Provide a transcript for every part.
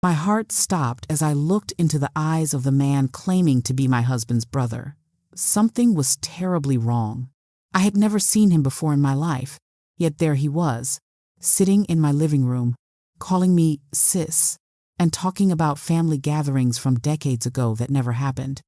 My heart stopped as I looked into the eyes of the man claiming to be my husband's brother. Something was terribly wrong. I had never seen him before in my life, yet there he was, sitting in my living room, calling me sis, and talking about family gatherings from decades ago that never happened.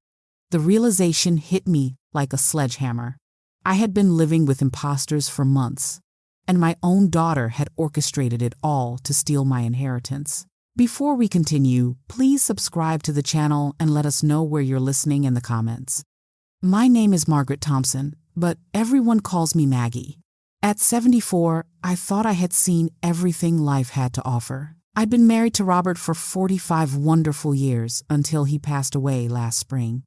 The realization hit me like a sledgehammer. I had been living with imposters for months, and my own daughter had orchestrated it all to steal my inheritance. Before we continue, please subscribe to the channel and let us know where you're listening in the comments. My name is Margaret Thompson, but everyone calls me Maggie. At 74, I thought I had seen everything life had to offer. I'd been married to Robert for 45 wonderful years until he passed away last spring.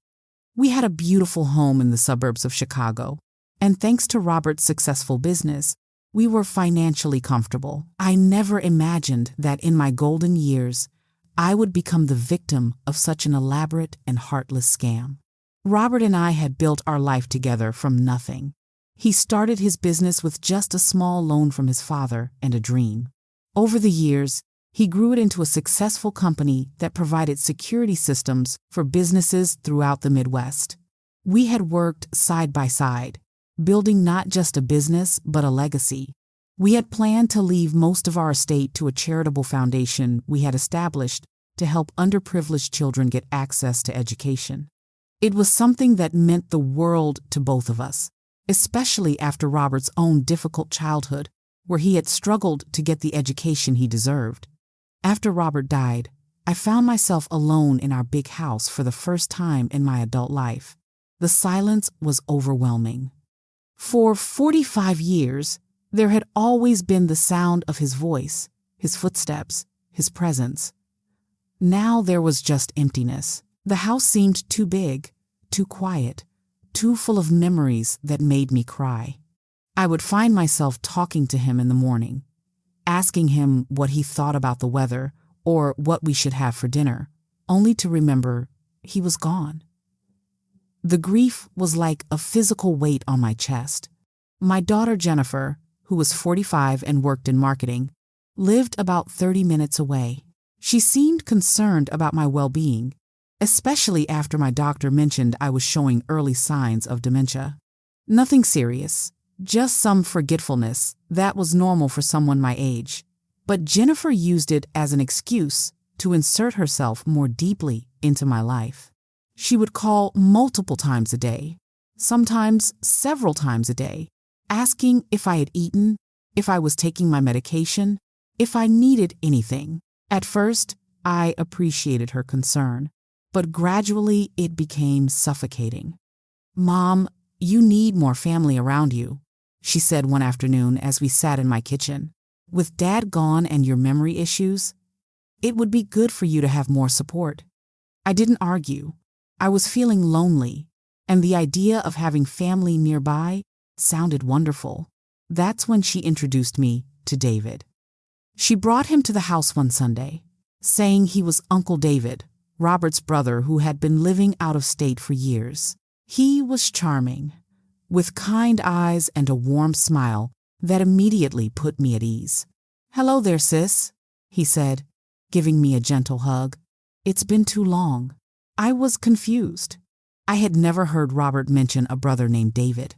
We had a beautiful home in the suburbs of Chicago, and thanks to Robert's successful business, we were financially comfortable. I never imagined that in my golden years, I would become the victim of such an elaborate and heartless scam. Robert and I had built our life together from nothing. He started his business with just a small loan from his father and a dream. Over the years, he grew it into a successful company that provided security systems for businesses throughout the Midwest. We had worked side by side, building not just a business but a legacy. We had planned to leave most of our estate to a charitable foundation we had established to help underprivileged children get access to education. It was something that meant the world to both of us, especially after Robert's own difficult childhood, where he had struggled to get the education he deserved. After Robert died, I found myself alone in our big house for the first time in my adult life. The silence was overwhelming. For 45 years, there had always been the sound of his voice, his footsteps, his presence. Now there was just emptiness. The house seemed too big, too quiet, too full of memories that made me cry. I would find myself talking to him in the morning, asking him what he thought about the weather or what we should have for dinner, only to remember he was gone. The grief was like a physical weight on my chest. My daughter Jennifer, who was 45 and worked in marketing, lived about 30 minutes away. She seemed concerned about my well-being, especially after my doctor mentioned I was showing early signs of dementia. Nothing serious, just some forgetfulness that was normal for someone my age. But Jennifer used it as an excuse to insert herself more deeply into my life. She would call multiple times a day, sometimes several times a day, asking if I had eaten, if I was taking my medication, if I needed anything. At first, I appreciated her concern, but gradually it became suffocating. "Mom, you need more family around you," she said one afternoon as we sat in my kitchen. "With Dad gone and your memory issues, it would be good for you to have more support." I didn't argue. I was feeling lonely, and the idea of having family nearby sounded wonderful. That's when she introduced me to David. She brought him to the house one Sunday, saying he was Uncle David, Robert's brother who had been living out of state for years. He was charming, with kind eyes and a warm smile that immediately put me at ease. "Hello there, sis," he said, giving me a gentle hug. "It's been too long." I was confused. I had never heard Robert mention a brother named David.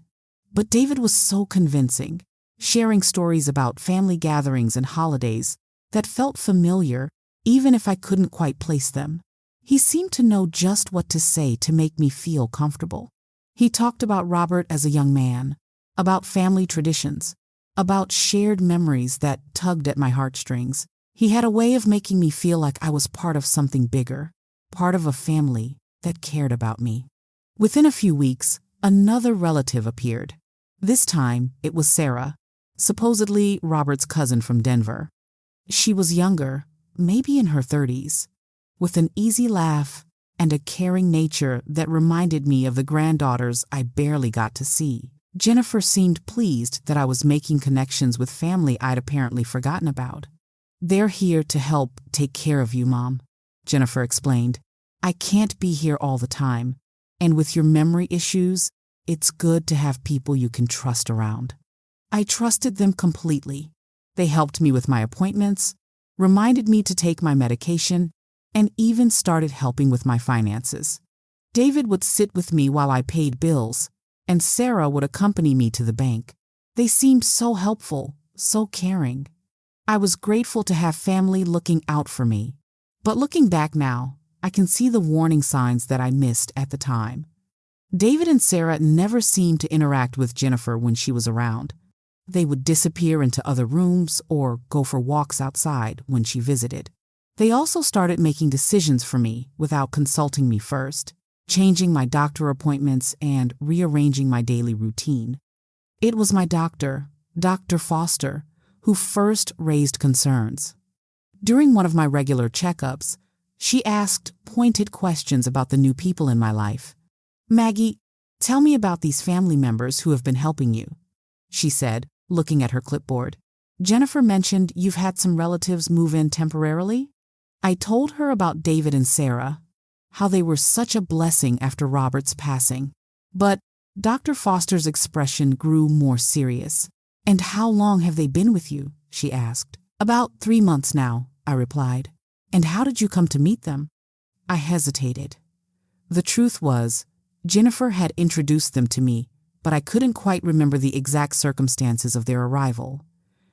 But David was so convincing, sharing stories about family gatherings and holidays that felt familiar even if I couldn't quite place them. He seemed to know just what to say to make me feel comfortable. He talked about Robert as a young man, about family traditions, about shared memories that tugged at my heartstrings. He had a way of making me feel like I was part of something bigger, part of a family that cared about me. Within a few weeks, another relative appeared. This time, it was Sarah, supposedly Robert's cousin from Denver. She was younger, maybe in her 30s, with an easy laugh and a caring nature that reminded me of the granddaughters I barely got to see. Jennifer seemed pleased that I was making connections with family I'd apparently forgotten about. "They're here to help take care of you, Mom," Jennifer explained. "I can't be here all the time, and with your memory issues, it's good to have people you can trust around." I trusted them completely. They helped me with my appointments, reminded me to take my medication, and even started helping with my finances. David would sit with me while I paid bills, and Sarah would accompany me to the bank. They seemed so helpful, so caring. I was grateful to have family looking out for me. But looking back now, I can see the warning signs that I missed at the time. David and Sarah never seemed to interact with Jennifer when she was around. They would disappear into other rooms or go for walks outside when she visited. They also started making decisions for me without consulting me first, changing my doctor appointments and rearranging my daily routine. It was my doctor, Dr. Foster, who first raised concerns. During one of my regular checkups, she asked pointed questions about the new people in my life. "Maggie, tell me about these family members who have been helping you," she said, looking at her clipboard. "Jennifer mentioned you've had some relatives move in temporarily." I told her about David and Sarah, how they were such a blessing after Robert's passing. But Dr. Foster's expression grew more serious. "And how long have they been with you?" she asked. "About 3 months now," I replied. "And how did you come to meet them?" I hesitated. The truth was, Jennifer had introduced them to me, but I couldn't quite remember the exact circumstances of their arrival.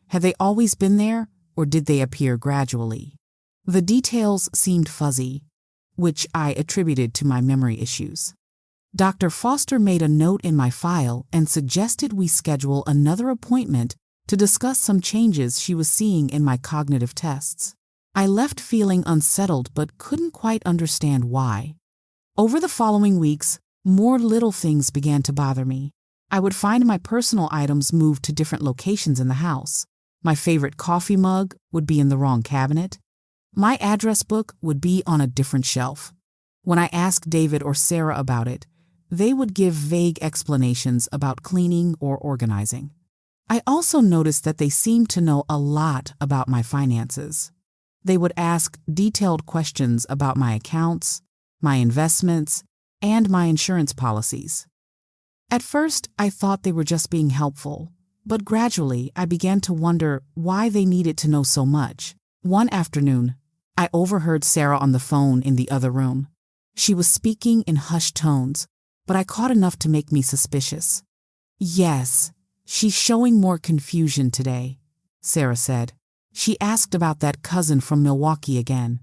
Had they always been there, or did they appear gradually? The details seemed fuzzy, which I attributed to my memory issues. Dr. Foster made a note in my file and suggested we schedule another appointment to discuss some changes she was seeing in my cognitive tests. I left feeling unsettled but couldn't quite understand why. Over the following weeks, more little things began to bother me. I would find my personal items moved to different locations in the house. My favorite coffee mug would be in the wrong cabinet. My address book would be on a different shelf. When I asked David or Sarah about it, they would give vague explanations about cleaning or organizing. I also noticed that they seemed to know a lot about my finances. They would ask detailed questions about my accounts, my investments, and my insurance policies. At first, I thought they were just being helpful, but gradually I began to wonder why they needed to know so much. One afternoon, I overheard Sarah on the phone in the other room. She was speaking in hushed tones, but I caught enough to make me suspicious. "Yes, she's showing more confusion today," Sarah said. "She asked about that cousin from Milwaukee again.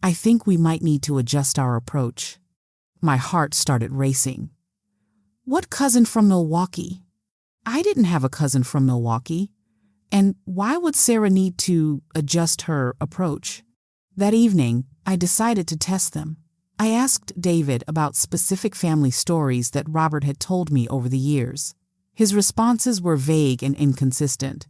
I think we might need to adjust our approach." My heart started racing. What cousin from Milwaukee? I didn't have a cousin from Milwaukee. And why would Sarah need to adjust her approach? That evening, I decided to test them. I asked David about specific family stories that Robert had told me over the years. His responses were vague and inconsistent.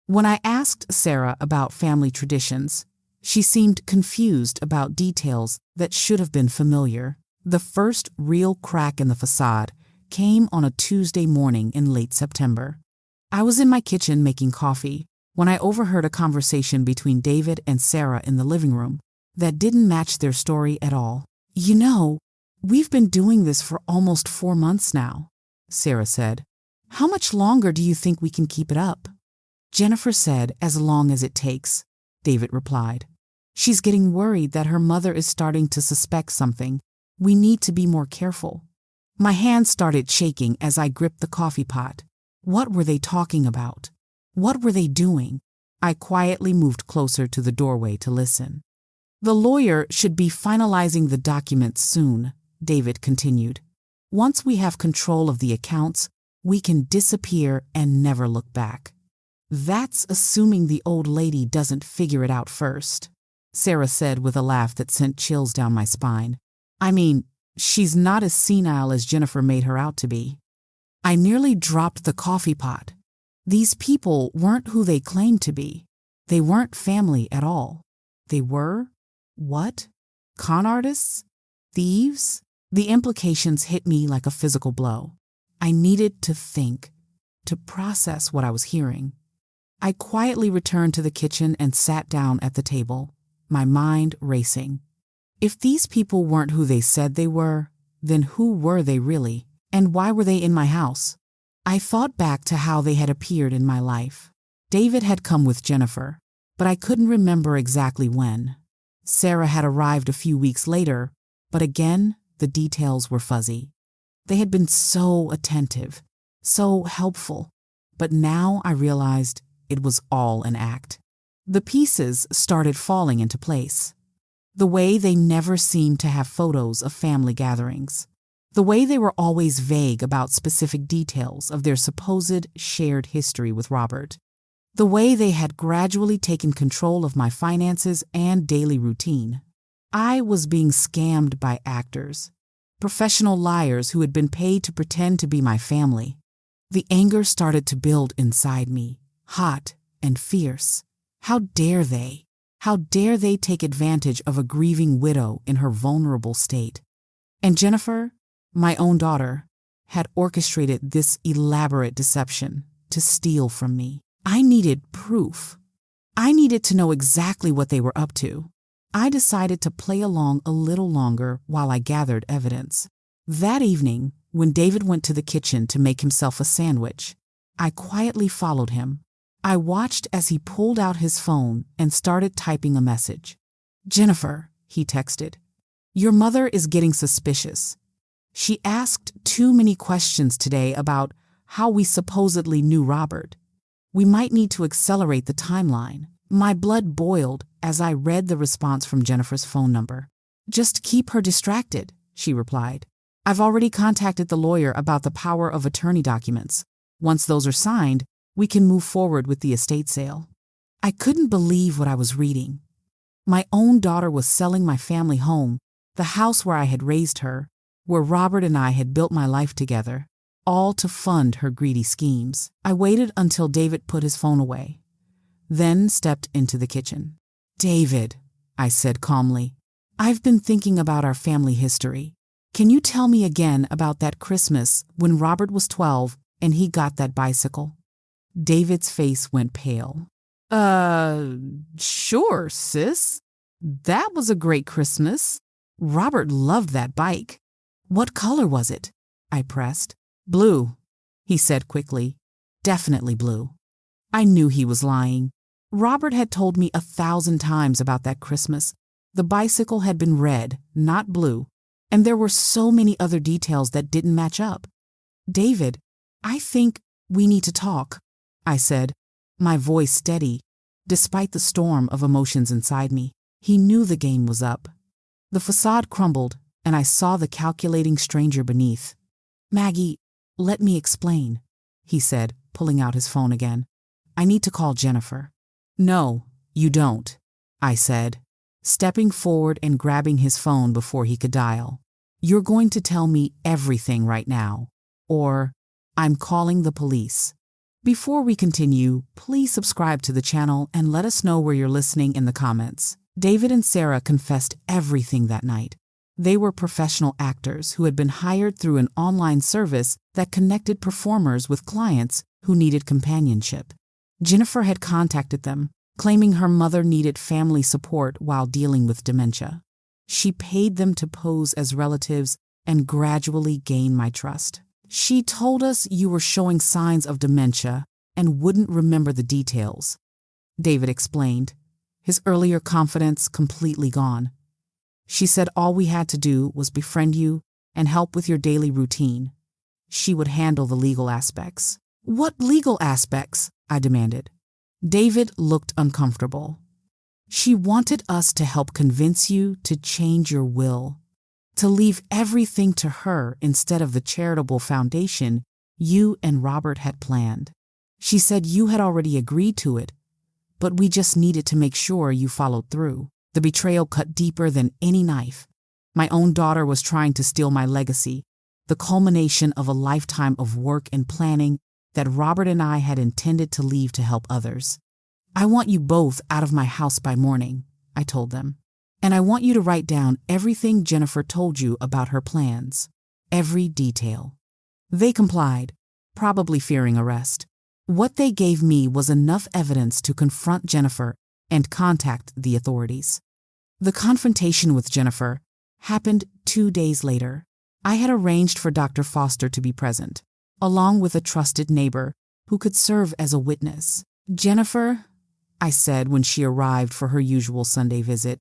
When I asked Sarah about family traditions, she seemed confused about details that should have been familiar. The first real crack in the facade came on a Tuesday morning in late September. I was in my kitchen making coffee when I overheard a conversation between David and Sarah in the living room that didn't match their story at all. "You know, we've been doing this for almost 4 months now," Sarah said. "How much longer do you think we can keep it up?" "Jennifer said as long as it takes," David replied. "She's getting worried that her mother is starting to suspect something. We need to be more careful." My hands started shaking as I gripped the coffee pot. What were they talking about? What were they doing? I quietly moved closer to the doorway to listen. "The lawyer should be finalizing the documents soon," David continued. "Once we have control of the accounts, we can disappear and never look back." "That's assuming the old lady doesn't figure it out first," Sarah said with a laugh that sent chills down my spine. "I mean, she's not as senile as Jennifer made her out to be." I nearly dropped the coffee pot. These people weren't who they claimed to be. They weren't family at all. They were, what? Con artists? Thieves? The implications hit me like a physical blow. I needed to think, to process what I was hearing. I quietly returned to the kitchen and sat down at the table, my mind racing. If these people weren't who they said they were, then who were they really? And why were they in my house? I thought back to how they had appeared in my life. David had come with Jennifer, but I couldn't remember exactly when. Sarah had arrived a few weeks later, but again, the details were fuzzy. They had been so attentive, so helpful, but now I realized it was all an act. The pieces started falling into place. The way they never seemed to have photos of family gatherings. The way they were always vague about specific details of their supposed shared history with Robert. The way they had gradually taken control of my finances and daily routine. I was being scammed by actors, professional liars who had been paid to pretend to be my family. The anger started to build inside me, hot and fierce. How dare they? How dare they take advantage of a grieving widow in her vulnerable state? And Jennifer, my own daughter, had orchestrated this elaborate deception to steal from me. I needed proof. I needed to know exactly what they were up to. I decided to play along a little longer while I gathered evidence. That evening, when David went to the kitchen to make himself a sandwich, I quietly followed him. I watched as he pulled out his phone and started typing a message. "Jennifer," he texted, "your mother is getting suspicious. She asked too many questions today about how we supposedly knew Robert. We might need to accelerate the timeline." My blood boiled as I read the response from Jennifer's phone number. "Just keep her distracted," she replied. "I've already contacted the lawyer about the power of attorney documents. Once those are signed, we can move forward with the estate sale." I couldn't believe what I was reading. My own daughter was selling my family home, the house where I had raised her, where Robert and I had built my life together, all to fund her greedy schemes. I waited until David put his phone away, then stepped into the kitchen. "David," I said calmly, "I've been thinking about our family history. Can you tell me again about that Christmas when Robert was 12 and he got that bicycle?" David's face went pale. Sure, sis. That was a great Christmas. Robert loved that bike. What color was it?" I pressed. "Blue," he said quickly. "Definitely blue." I knew he was lying. Robert had told me 1,000 times about that Christmas. The bicycle had been red, not blue, and there were so many other details that didn't match up. "David, I think we need to talk," I said, my voice steady, despite the storm of emotions inside me. He knew the game was up. The facade crumbled, and I saw the calculating stranger beneath. "Maggie, let me explain," he said, pulling out his phone again. "I need to call Jennifer." "No, you don't," I said, stepping forward and grabbing his phone before he could dial. "You're going to tell me everything right now, or I'm calling the police." Before we continue, please subscribe to the channel and let us know where you're listening in the comments. David and Sarah confessed everything that night. They were professional actors who had been hired through an online service that connected performers with clients who needed companionship. Jennifer had contacted them, claiming her mother needed family support while dealing with dementia. She paid them to pose as relatives and gradually gain my trust. "She told us you were showing signs of dementia and wouldn't remember the details," David explained, his earlier confidence completely gone. "She said all we had to do was befriend you and help with your daily routine. She would handle the legal aspects." "What legal aspects?" I demanded. David looked uncomfortable. "She wanted us to help convince you to change your will, to leave everything to her instead of the charitable foundation you and Robert had planned. She said you had already agreed to it, but we just needed to make sure you followed through." The betrayal cut deeper than any knife. My own daughter was trying to steal my legacy, the culmination of a lifetime of work and planning that Robert and I had intended to leave to help others. "I want you both out of my house by morning," I told them. "And I want you to write down everything Jennifer told you about her plans, every detail." They complied, probably fearing arrest. What they gave me was enough evidence to confront Jennifer and contact the authorities. The confrontation with Jennifer happened 2 days later. I had arranged for Dr. Foster to be present, along with a trusted neighbor who could serve as a witness. "Jennifer," I said when she arrived for her usual Sunday visit,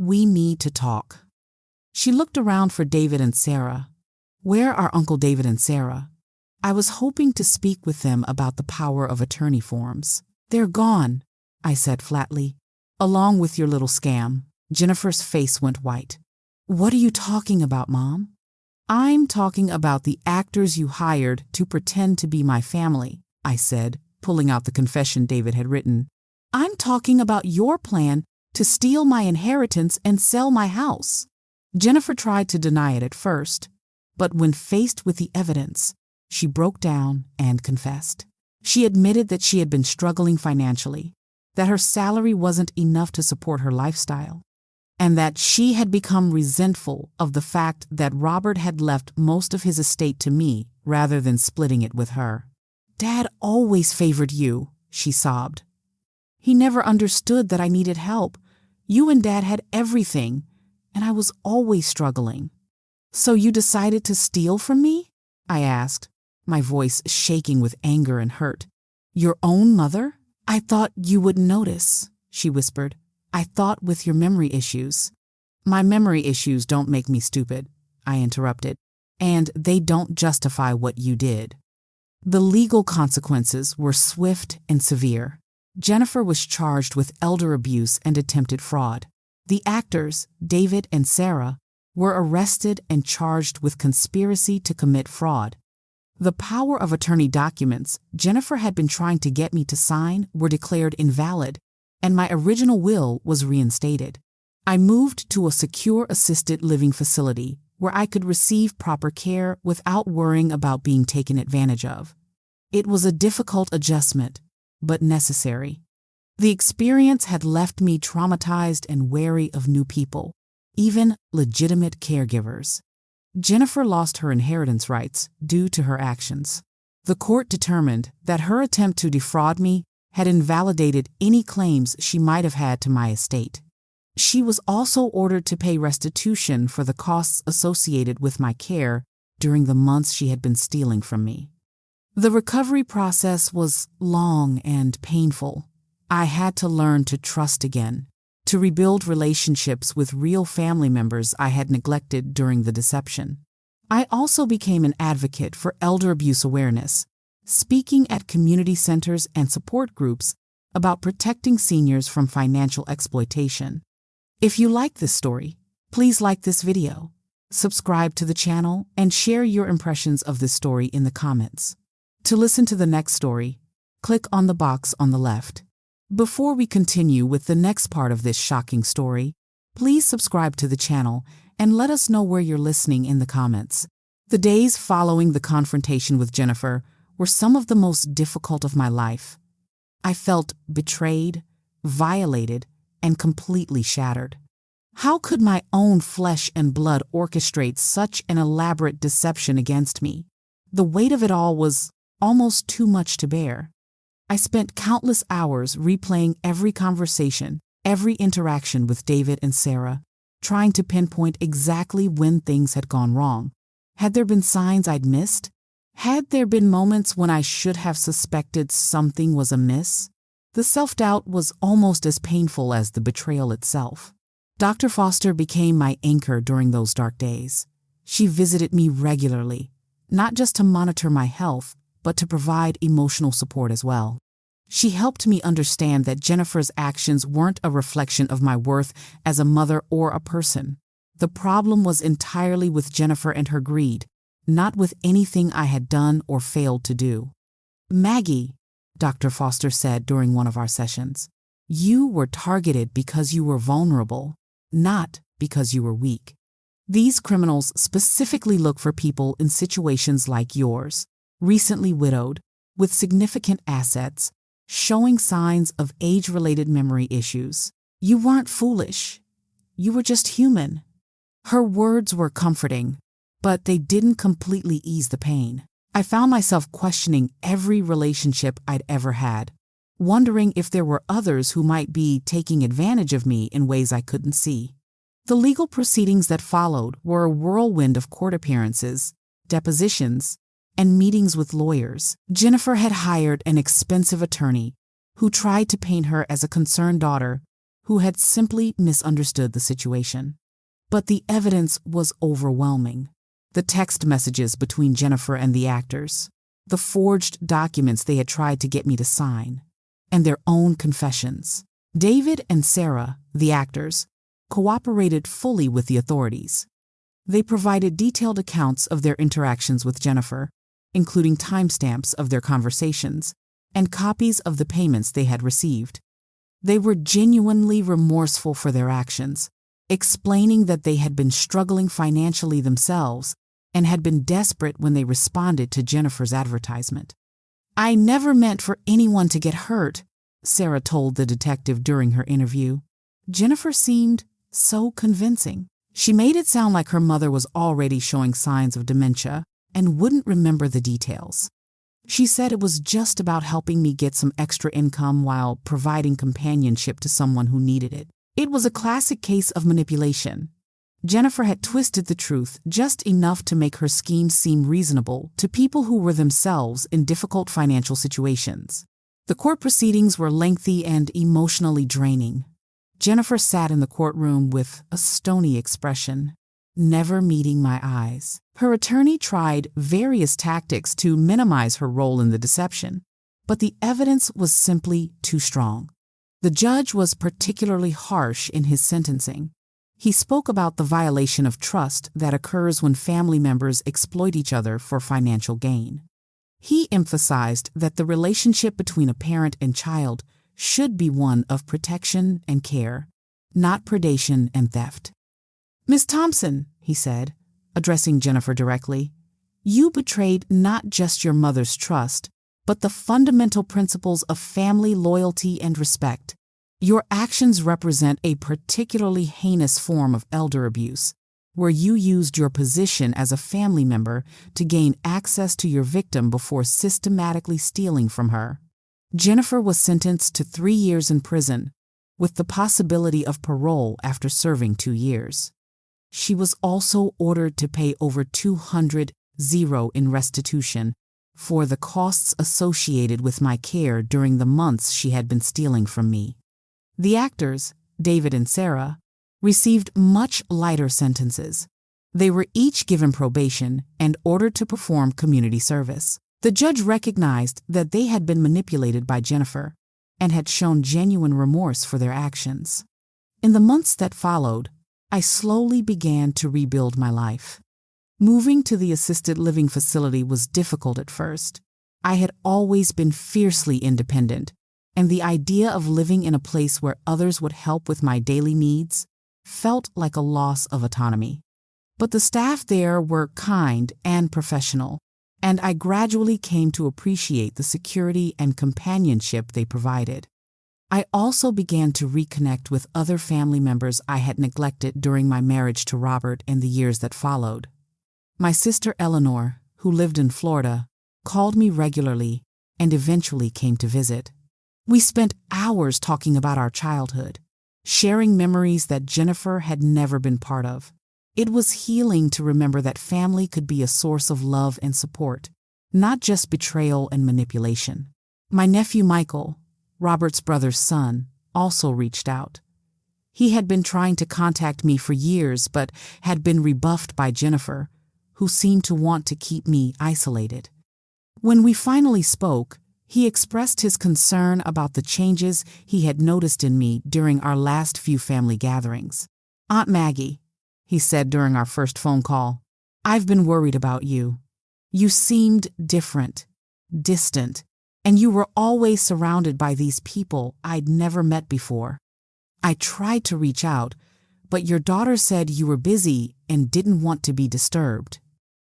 We need to talk." She looked around for David and Sarah. "Where are Uncle David and Sarah?" I was hoping to speak with them about the power of attorney forms. "They're gone," I said flatly. "Along with your little scam." Jennifer's face went white. "What are you talking about, Mom?" "I'm talking about the actors you hired to pretend to be my family," I said, pulling out the confession David had written. "I'm talking about your plan to steal my inheritance and sell my house." Jennifer tried to deny it at first, but when faced with the evidence, she broke down and confessed. She admitted that she had been struggling financially, that her salary wasn't enough to support her lifestyle, and that she had become resentful of the fact that Robert had left most of his estate to me rather than splitting it with her. "Dad always favored you," she sobbed. "He never understood that I needed help. You and Dad had everything, and I was always struggling." "So you decided to steal from me?" I asked, my voice shaking with anger and hurt. "Your own mother? I thought you wouldn't notice," she whispered. "I thought with your memory issues." "My memory issues don't make me stupid," I interrupted, "and they don't justify what you did." The legal consequences were swift and severe. Jennifer was charged with elder abuse and attempted fraud. The actors, David and Sarah, were arrested and charged with conspiracy to commit fraud. The power of attorney documents Jennifer had been trying to get me to sign were declared invalid, and my original will was reinstated. I moved to a secure assisted living facility where I could receive proper care without worrying about being taken advantage of. It was a difficult adjustment, but necessary. The experience had left me traumatized and wary of new people, even legitimate caregivers. Jennifer lost her inheritance rights due to her actions. The court determined that her attempt to defraud me had invalidated any claims she might have had to my estate. She was also ordered to pay restitution for the costs associated with my care during the months she had been stealing from me. The recovery process was long and painful. I had to learn to trust again, to rebuild relationships with real family members I had neglected during the deception. I also became an advocate for elder abuse awareness, speaking at community centers and support groups about protecting seniors from financial exploitation. If you like this story, please like this video, subscribe to the channel, and share your impressions of this story in the comments. To listen to the next story, click on the box on the left. Before we continue with the next part of this shocking story, please subscribe to the channel and let us know where you're listening in the comments. The days following the confrontation with Jennifer were some of the most difficult of my life. I felt betrayed, violated, and completely shattered. How could my own flesh and blood orchestrate such an elaborate deception against me? The weight of it all was almost too much to bear. I spent countless hours replaying every conversation, every interaction with David and Sarah, trying to pinpoint exactly when things had gone wrong. Had there been signs I'd missed? Had there been moments when I should have suspected something was amiss? The self-doubt was almost as painful as the betrayal itself. Dr. Foster became my anchor during those dark days. She visited me regularly, not just to monitor my health, but to provide emotional support as well. She helped me understand that Jennifer's actions weren't a reflection of my worth as a mother or a person. The problem was entirely with Jennifer and her greed, not with anything I had done or failed to do. "Maggie," Dr. Foster said during one of our sessions, "you were targeted because you were vulnerable, not because you were weak. These criminals specifically look for people in situations like yours, recently widowed, with significant assets, showing signs of age-related memory issues. You weren't foolish. You were just human." Her words were comforting, but they didn't completely ease the pain. I found myself questioning every relationship I'd ever had, wondering if there were others who might be taking advantage of me in ways I couldn't see. The legal proceedings that followed were a whirlwind of court appearances, depositions, and meetings with lawyers. Jennifer had hired an expensive attorney who tried to paint her as a concerned daughter who had simply misunderstood the situation. But the evidence was overwhelming. The text messages between Jennifer and the actors, the forged documents they had tried to get me to sign, and their own confessions. David and Sarah, the actors, cooperated fully with the authorities. They provided detailed accounts of their interactions with Jennifer, including timestamps of their conversations and copies of the payments they had received. They were genuinely remorseful for their actions, explaining that they had been struggling financially themselves and had been desperate when they responded to Jennifer's advertisement. "I never meant for anyone to get hurt," Sarah told the detective during her interview. Jennifer seemed so convincing. She made it sound like her mother was already showing signs of dementia and wouldn't remember the details. She said it was just about helping me get some extra income while providing companionship to someone who needed it. It was a classic case of manipulation. Jennifer had twisted the truth just enough to make her scheme seem reasonable to people who were themselves in difficult financial situations. The court proceedings were lengthy and emotionally draining. Jennifer sat in the courtroom with a stony expression, never meeting my eyes. Her attorney tried various tactics to minimize her role in the deception, but the evidence was simply too strong. The judge was particularly harsh in his sentencing. He spoke about the violation of trust that occurs when family members exploit each other for financial gain. He emphasized that the relationship between a parent and child should be one of protection and care, not predation and theft. "Miss Thompson," he said, addressing Jennifer directly, "you betrayed not just your mother's trust, but the fundamental principles of family loyalty and respect. Your actions represent a particularly heinous form of elder abuse, where you used your position as a family member to gain access to your victim before systematically stealing from her." Jennifer was sentenced to 3 years in prison, with the possibility of parole after serving 2 years. She was also ordered to pay over $200,000 in restitution for the costs associated with my care during the months she had been stealing from me. The actors, David and Sarah, received much lighter sentences. They were each given probation and ordered to perform community service. The judge recognized that they had been manipulated by Jennifer and had shown genuine remorse for their actions. In the months that followed, I slowly began to rebuild my life. Moving to the assisted living facility was difficult at first. I had always been fiercely independent, and the idea of living in a place where others would help with my daily needs felt like a loss of autonomy. But the staff there were kind and professional, and I gradually came to appreciate the security and companionship they provided. I also began to reconnect with other family members I had neglected during my marriage to Robert and the years that followed. My sister Eleanor, who lived in Florida, called me regularly and eventually came to visit. We spent hours talking about our childhood, sharing memories that Jennifer had never been part of. It was healing to remember that family could be a source of love and support, not just betrayal and manipulation. My nephew Michael, Robert's brother's son, also reached out. He had been trying to contact me for years but had been rebuffed by Jennifer, who seemed to want to keep me isolated. When we finally spoke, he expressed his concern about the changes he had noticed in me during our last few family gatherings. "Aunt Maggie," he said during our first phone call, "I've been worried about you. You seemed different, distant, and you were always surrounded by these people I'd never met before. I tried to reach out, but your daughter said you were busy and didn't want to be disturbed."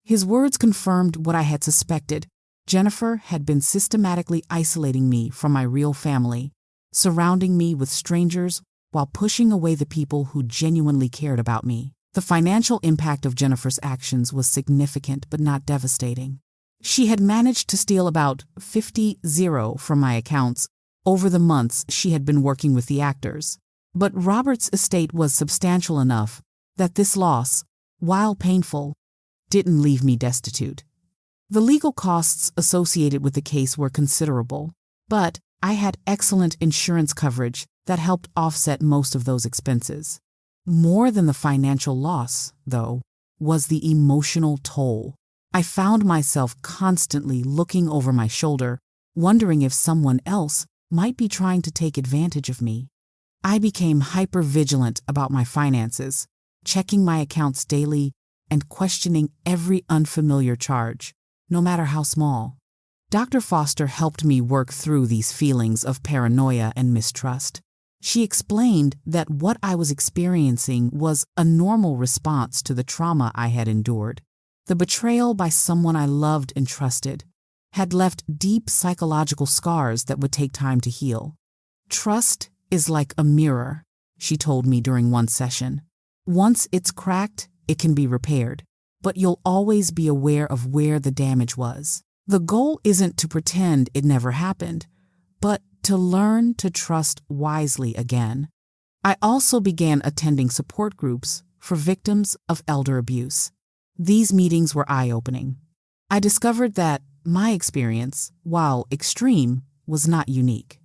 His words confirmed what I had suspected. Jennifer had been systematically isolating me from my real family, surrounding me with strangers while pushing away the people who genuinely cared about me. The financial impact of Jennifer's actions was significant but not devastating. She had managed to steal about $50,000 from my accounts over the months she had been working with the actors. But Robert's estate was substantial enough that this loss, while painful, didn't leave me destitute. The legal costs associated with the case were considerable, but I had excellent insurance coverage that helped offset most of those expenses. More than the financial loss, though, was the emotional toll. I found myself constantly looking over my shoulder, wondering if someone else might be trying to take advantage of me. I became hyper-vigilant about my finances, checking my accounts daily and questioning every unfamiliar charge, no matter how small. Dr. Foster helped me work through these feelings of paranoia and mistrust. She explained that what I was experiencing was a normal response to the trauma I had endured. The betrayal by someone I loved and trusted had left deep psychological scars that would take time to heal. Trust is like a mirror, she told me during one session. Once it's cracked, it can be repaired, but you'll always be aware of where the damage was. The goal isn't to pretend it never happened, but to learn to trust wisely again. I also began attending support groups for victims of elder abuse. These meetings were eye-opening. I discovered that my experience, while extreme, was not unique.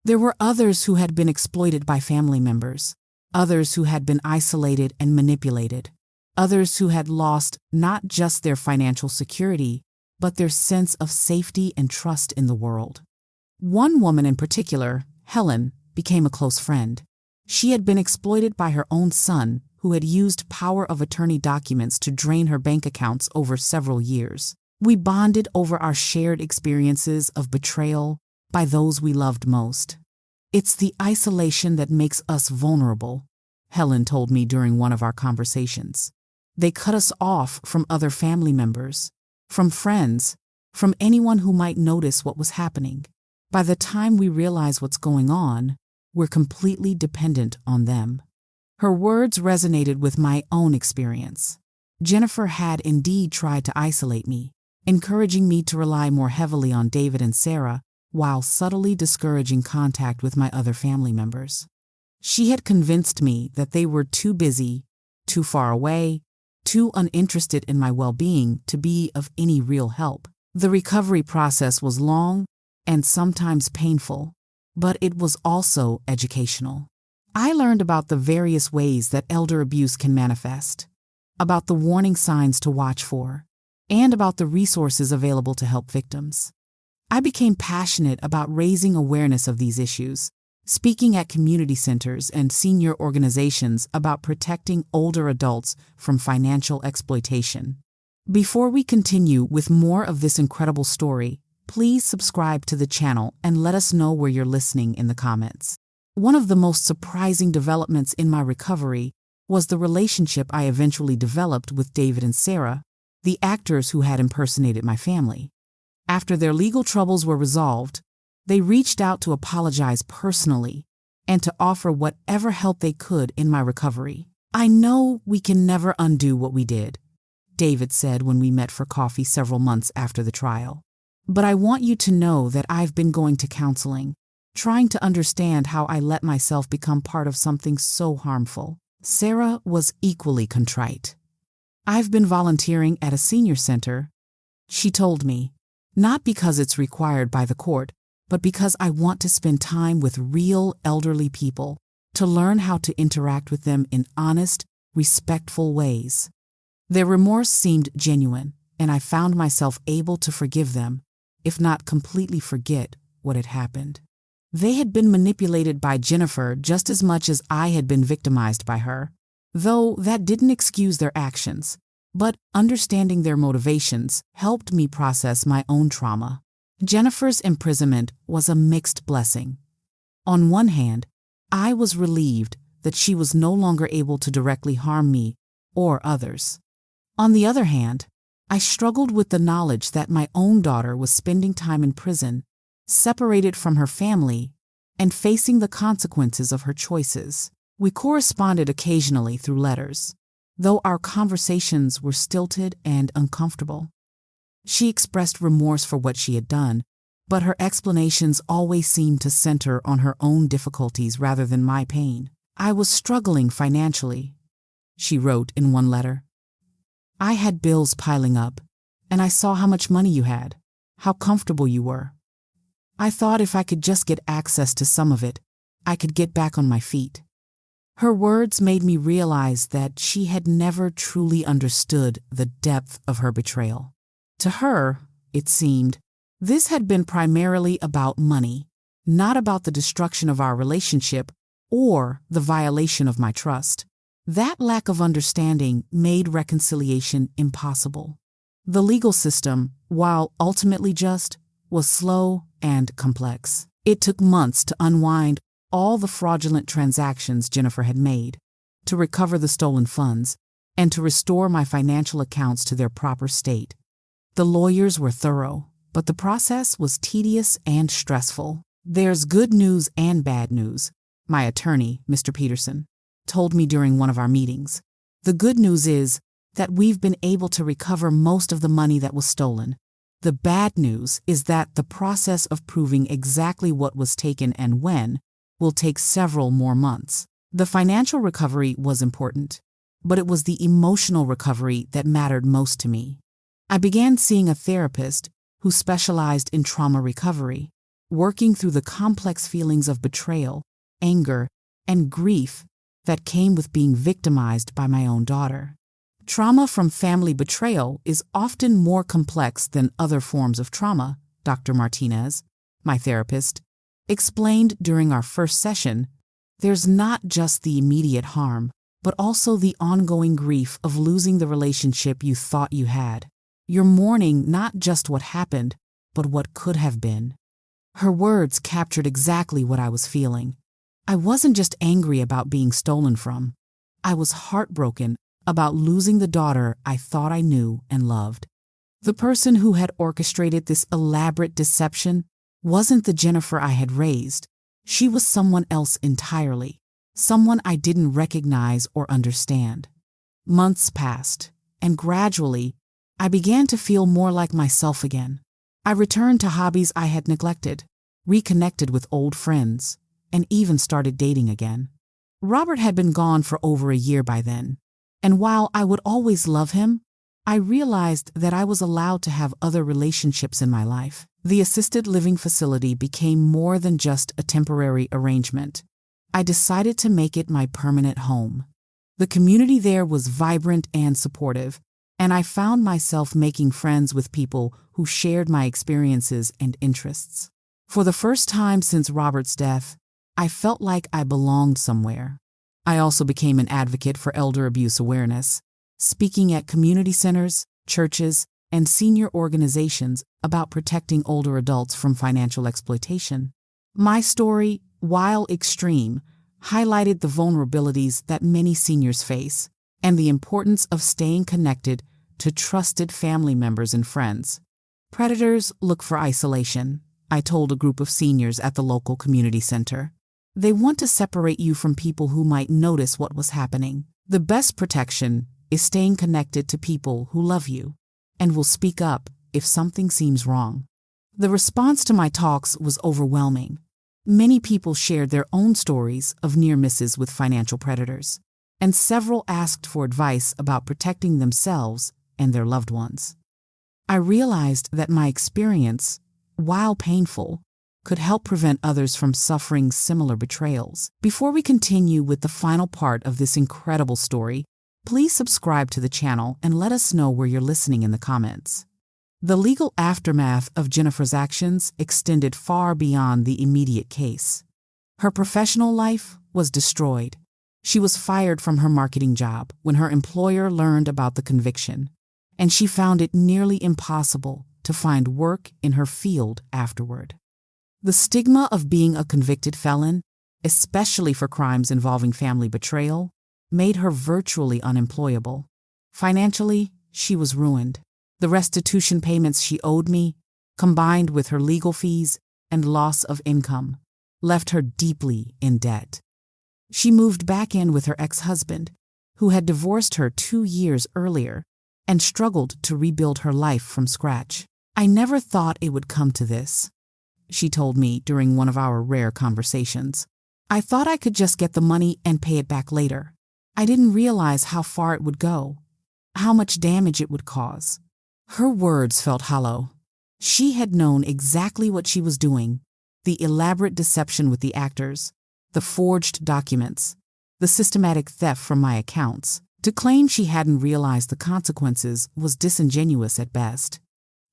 There were others who had been exploited by family members, others who had been isolated and manipulated, others who had lost not just their financial security, but their sense of safety and trust in the world. One woman in particular, Helen, became a close friend. She had been exploited by her own son, who had used power of attorney documents to drain her bank accounts over several years. We bonded over our shared experiences of betrayal by those we loved most. It's the isolation that makes us vulnerable, Helen told me during one of our conversations. They cut us off from other family members, from friends, from anyone who might notice what was happening. By the time we realize what's going on, we're completely dependent on them. Her words resonated with my own experience. Jennifer had indeed tried to isolate me, encouraging me to rely more heavily on David and Sarah while subtly discouraging contact with my other family members. She had convinced me that they were too busy, too far away, too uninterested in my well-being to be of any real help. The recovery process was long and sometimes painful, but it was also educational. I learned about the various ways that elder abuse can manifest, about the warning signs to watch for, and about the resources available to help victims. I became passionate about raising awareness of these issues, speaking at community centers and senior organizations about protecting older adults from financial exploitation. Before we continue with more of this incredible story, please subscribe to the channel and let us know where you're listening in the comments. One of the most surprising developments in my recovery was the relationship I eventually developed with David and Sarah, the actors who had impersonated my family. After their legal troubles were resolved, they reached out to apologize personally and to offer whatever help they could in my recovery. "I know we can never undo what we did," David said when we met for coffee several months after the trial. "But I want you to know that I've been going to counseling, trying to understand how I let myself become part of something so harmful." Sarah was equally contrite. "I've been volunteering at a senior center," she told me, "not because it's required by the court, but because I want to spend time with real elderly people, to learn how to interact with them in honest, respectful ways." Their remorse seemed genuine, and I found myself able to forgive them, if not completely forget what had happened. They had been manipulated by Jennifer just as much as I had been victimized by her, though that didn't excuse their actions. But understanding their motivations helped me process my own trauma. Jennifer's imprisonment was a mixed blessing. On one hand, I was relieved that she was no longer able to directly harm me or others. On the other hand, I struggled with the knowledge that my own daughter was spending time in prison, separated from her family, and facing the consequences of her choices. We corresponded occasionally through letters, though our conversations were stilted and uncomfortable. She expressed remorse for what she had done, but her explanations always seemed to center on her own difficulties rather than my pain. "I was struggling financially," she wrote in one letter. "I had bills piling up, and I saw how much money you had, how comfortable you were. I thought if I could just get access to some of it, I could get back on my feet. Her words made me realize that she had never truly understood the depth of her betrayal. To her, it seemed, this had been primarily about money, not about the destruction of our relationship or the violation of my trust. That lack of understanding made reconciliation impossible. The legal system, while ultimately just, was slow and complex. It took months to unwind all the fraudulent transactions Jennifer had made, to recover the stolen funds, and to restore my financial accounts to their proper state. The lawyers were thorough, but the process was tedious and stressful. There's good news and bad news, my attorney, Mr. Peterson, told me during one of our meetings. The good news is that we've been able to recover most of the money that was stolen. The bad news is that the process of proving exactly what was taken and when will take several more months. The financial recovery was important, but it was the emotional recovery that mattered most to me. I began seeing a therapist who specialized in trauma recovery, working through the complex feelings of betrayal, anger, and grief that came with being victimized by my own daughter. Trauma from family betrayal is often more complex than other forms of trauma, Dr. Martinez, my therapist, explained during our first session. There's not just the immediate harm, but also the ongoing grief of losing the relationship you thought you had. You're mourning not just what happened, but what could have been. Her words captured exactly what I was feeling. I wasn't just angry about being stolen from. I was heartbroken about losing the daughter I thought I knew and loved. The person who had orchestrated this elaborate deception wasn't the Jennifer I had raised. She was someone else entirely, someone I didn't recognize or understand. Months passed, and gradually, I began to feel more like myself again. I returned to hobbies I had neglected, reconnected with old friends, and even started dating again. Robert had been gone for over a year by then, and while I would always love him, I realized that I was allowed to have other relationships in my life. The assisted living facility became more than just a temporary arrangement. I decided to make it my permanent home. The community there was vibrant and supportive, and I found myself making friends with people who shared my experiences and interests. For the first time since Robert's death, I felt like I belonged somewhere. I also became an advocate for elder abuse awareness, speaking at community centers, churches, and senior organizations about protecting older adults from financial exploitation. My story, while extreme, highlighted the vulnerabilities that many seniors face and the importance of staying connected to trusted family members and friends. Predators look for isolation, I told a group of seniors at the local community center. They want to separate you from people who might notice what was happening. The best protection is staying connected to people who love you and will speak up if something seems wrong. The response to my talks was overwhelming. Many people shared their own stories of near misses with financial predators, and several asked for advice about protecting themselves and their loved ones. I realized that my experience, while painful, could help prevent others from suffering similar betrayals. Before we continue with the final part of this incredible story, please subscribe to the channel and let us know where you're listening in the comments. The legal aftermath of Jennifer's actions extended far beyond the immediate case. Her professional life was destroyed. She was fired from her marketing job when her employer learned about the conviction, and she found it nearly impossible to find work in her field afterward. The stigma of being a convicted felon, especially for crimes involving family betrayal, made her virtually unemployable. Financially, she was ruined. The restitution payments she owed me, combined with her legal fees and loss of income, left her deeply in debt. She moved back in with her ex-husband, who had divorced her 2 years earlier, and struggled to rebuild her life from scratch. "I never thought it would come to this," she told me during one of our rare conversations. "I thought I could just get the money and pay it back later. I didn't realize how far it would go, how much damage it would cause." Her words felt hollow. She had known exactly what she was doing: the elaborate deception with the actors, the forged documents, the systematic theft from my accounts. To claim she hadn't realized the consequences was disingenuous at best.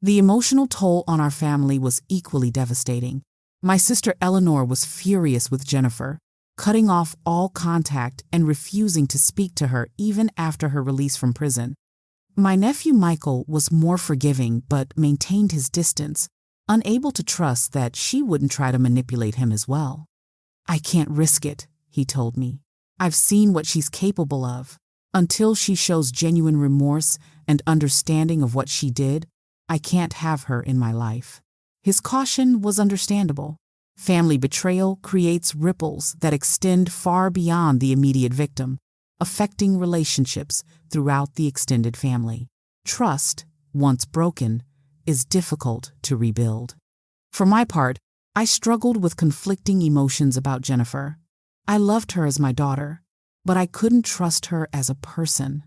The emotional toll on our family was equally devastating. My sister Eleanor was furious with Jennifer, cutting off all contact and refusing to speak to her even after her release from prison. My nephew Michael was more forgiving but maintained his distance, unable to trust that she wouldn't try to manipulate him as well. "I can't risk it," he told me. "I've seen what she's capable of. Until she shows genuine remorse and understanding of what she did, I can't have her in my life." His caution was understandable. Family betrayal creates ripples that extend far beyond the immediate victim, affecting relationships throughout the extended family. Trust, once broken, is difficult to rebuild. For my part, I struggled with conflicting emotions about Jennifer. I loved her as my daughter, but I couldn't trust her as a person.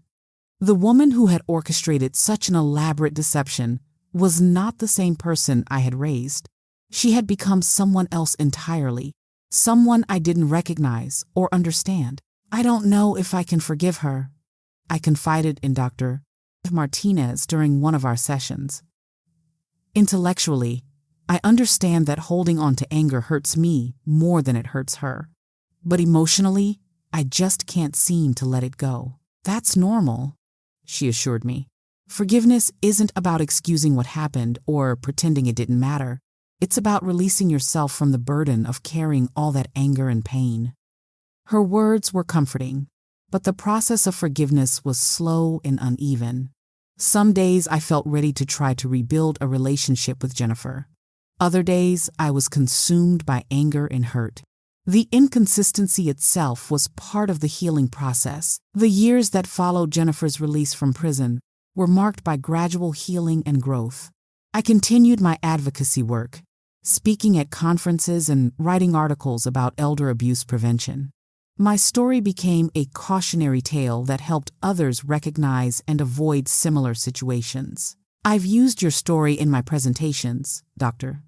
The woman who had orchestrated such an elaborate deception was not the same person I had raised. She had become someone else entirely, someone I didn't recognize or understand. "I don't know if I can forgive her," I confided in Dr. Martinez during one of our sessions. "Intellectually, I understand that holding on to anger hurts me more than it hurts her. But emotionally, I just can't seem to let it go." "That's normal," she assured me. "Forgiveness isn't about excusing what happened or pretending it didn't matter. It's about releasing yourself from the burden of carrying all that anger and pain." Her words were comforting, but the process of forgiveness was slow and uneven. Some days I felt ready to try to rebuild a relationship with Jennifer. Other days I was consumed by anger and hurt. The inconsistency itself was part of the healing process. The years that followed Jennifer's release from prison were marked by gradual healing and growth. I continued my advocacy work, speaking at conferences and writing articles about elder abuse prevention. My story became a cautionary tale that helped others recognize and avoid similar situations. "I've used your story in my presentations," Dr.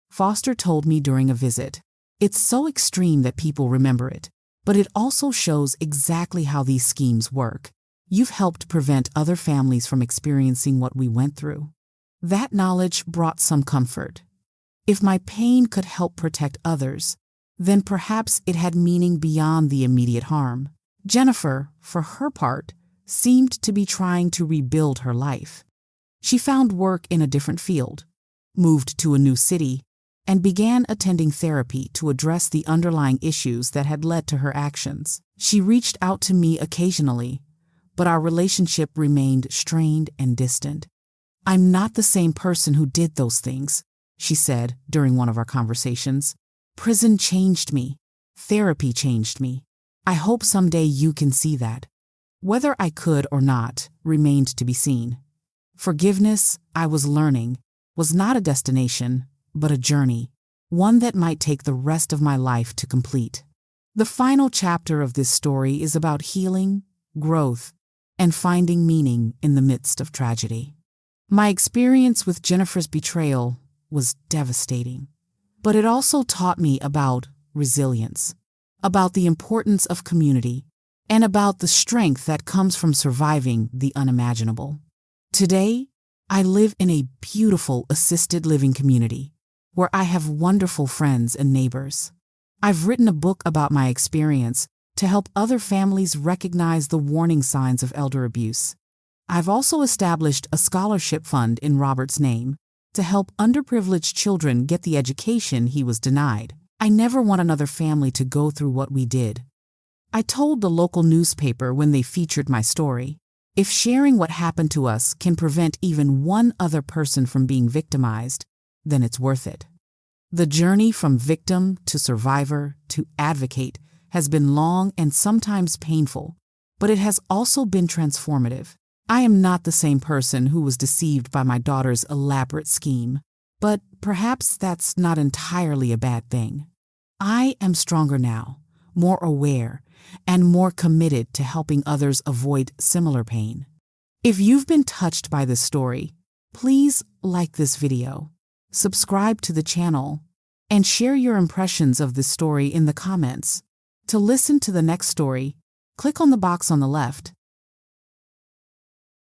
Foster told me during a visit. "It's so extreme that people remember it, but it also shows exactly how these schemes work. You've helped prevent other families from experiencing what we went through." That knowledge brought some comfort. If my pain could help protect others, then perhaps it had meaning beyond the immediate harm. Jennifer, for her part, seemed to be trying to rebuild her life. She found work in a different field, moved to a new city, and began attending therapy to address the underlying issues that had led to her actions. She reached out to me occasionally, but our relationship remained strained and distant. "I'm not the same person who did those things," she said during one of our conversations. "Prison changed me. Therapy changed me. I hope someday you can see that." Whether I could or not remained to be seen. Forgiveness, I was learning, was not a destination, but a journey, one that might take the rest of my life to complete. The final chapter of this story is about healing, growth, and finding meaning in the midst of tragedy. My experience with Jennifer's betrayal was devastating, but it also taught me about resilience, about the importance of community, and about the strength that comes from surviving the unimaginable. Today, I live in a beautiful assisted living community where I have wonderful friends and neighbors. I've written a book about my experience to help other families recognize the warning signs of elder abuse. I've also established a scholarship fund in Robert's name to help underprivileged children get the education he was denied. I never want another family to go through what we did. I told the local newspaper when they featured my story, if sharing what happened to us can prevent even one other person from being victimized, then it's worth it. The journey from victim to survivor to advocate has been long and sometimes painful, but it has also been transformative. I am not the same person who was deceived by my daughter's elaborate scheme, but perhaps that's not entirely a bad thing. I am stronger now, more aware, and more committed to helping others avoid similar pain. If you've been touched by this story, please like this video, subscribe to the channel, and share your impressions of this story in the comments. To listen to the next story, click on the box on the left.